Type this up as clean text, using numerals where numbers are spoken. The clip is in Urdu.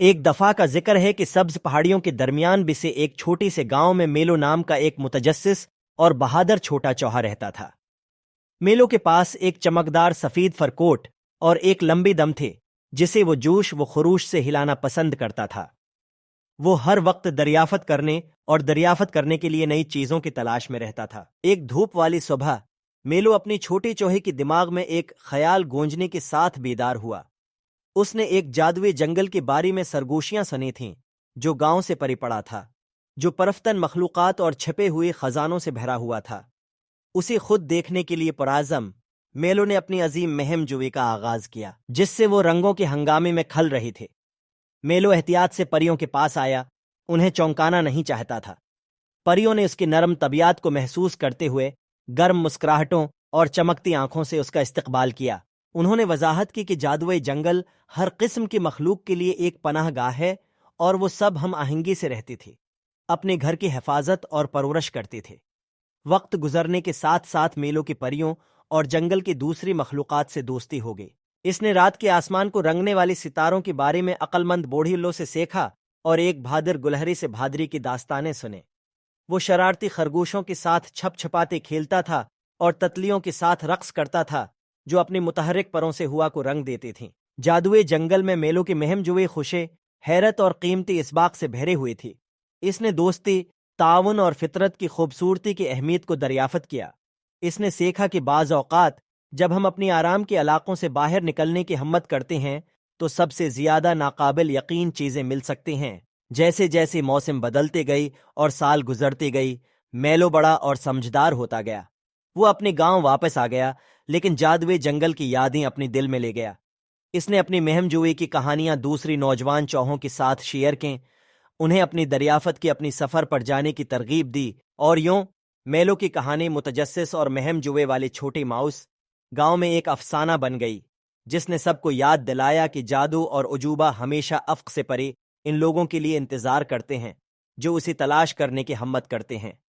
ایک دفعہ کا ذکر ہے کہ سبز پہاڑیوں کے درمیان بسے ایک چھوٹی سے گاؤں میں میلو نام کا ایک متجسس اور بہادر چھوٹا چوہا رہتا تھا۔ میلو کے پاس ایک چمکدار سفید فر کوٹ اور ایک لمبی دم تھے جسے وہ جوش و خروش سے ہلانا پسند کرتا تھا۔ وہ ہر وقت دریافت کرنے کے لیے نئی چیزوں کی تلاش میں رہتا تھا۔ ایک دھوپ والی صبح میلو اپنی چھوٹی چوہے کی دماغ میں ایک خیال گونجنے کے ساتھ بیدار ہوا۔ اس نے ایک جادوئی جنگل کے بارے میں سرگوشیاں سنی تھیں جو گاؤں سے پری پڑا تھا، جو پرفتن مخلوقات اور چھپے ہوئے خزانوں سے بھرا ہوا تھا۔ اسے خود دیکھنے کے لیے پرعزم میلو نے اپنی عظیم مہم جوئی کا آغاز کیا، جس سے وہ رنگوں کے ہنگامے میں کھل رہی تھے۔ میلو احتیاط سے پریوں کے پاس آیا، انہیں چونکانا نہیں چاہتا تھا۔ پریوں نے اس کی نرم طبیعت کو محسوس کرتے ہوئے گرم مسکراہٹوں اور چمکتی آنکھوں سے اس کا استقبال کیا۔ انہوں نے وضاحت کی کہ جادوئی جنگل ہر قسم کی مخلوق کے لیے ایک پناہ گاہ ہے اور وہ سب ہم آہنگی سے رہتی تھی، اپنے گھر کی حفاظت اور پرورش کرتی تھے۔ وقت گزرنے کے ساتھ ساتھ میلو کی پریوں اور جنگل کی دوسری مخلوقات سے دوستی ہو گئی۔ اس نے رات کے آسمان کو رنگنے والی ستاروں کے بارے میں عقل مند بوڑھیلوں سے سیکھا اور ایک بہادر گلہری سے بہادری کی داستانیں سنے۔ وہ شرارتی خرگوشوں کے ساتھ چھپ چھپاتے کھیلتا تھا اور تتلیوں کے ساتھ رقص کرتا تھا جو اپنی متحرک پروں سے ہوا کو رنگ دیتی تھیں۔ جادوئی جنگل میں میلو کی مہم جوئی خوشی، حیرت اور قیمتی اسباق سے بھرے ہوئی تھی۔ اس نے دوستی، تعاون اور فطرت کی خوبصورتی کی اہمیت کو دریافت کیا۔ اس نے سیکھا کہ بعض اوقات جب ہم اپنی آرام کے علاقوں سے باہر نکلنے کی ہمت کرتے ہیں تو سب سے زیادہ ناقابل یقین چیزیں مل سکتی ہیں۔ جیسے جیسے موسم بدلتے گئی اور سال گزرتی گئی، میلو بڑا اور سمجھدار ہوتا گیا۔ وہ اپنے گاؤں واپس آ گیا، لیکن جادوئی جنگل کی یادیں اپنی دل میں لے گیا۔ اس نے اپنی مہم جوئی کی کہانیاں دوسری نوجوان چوہوں کے ساتھ شیئر کیں، انہیں اپنی دریافت کی اپنی سفر پر جانے کی ترغیب دی، اور یوں میلو کی کہانی متجسس اور مہم جوئی والے چھوٹے ماؤس گاؤں میں ایک افسانہ بن گئی، جس نے سب کو یاد دلایا کہ جادو اور عجوبہ ہمیشہ افق سے پرے ان لوگوں کے لیے انتظار کرتے ہیں جو اسے تلاش کرنے کی ہمت کرتے ہیں۔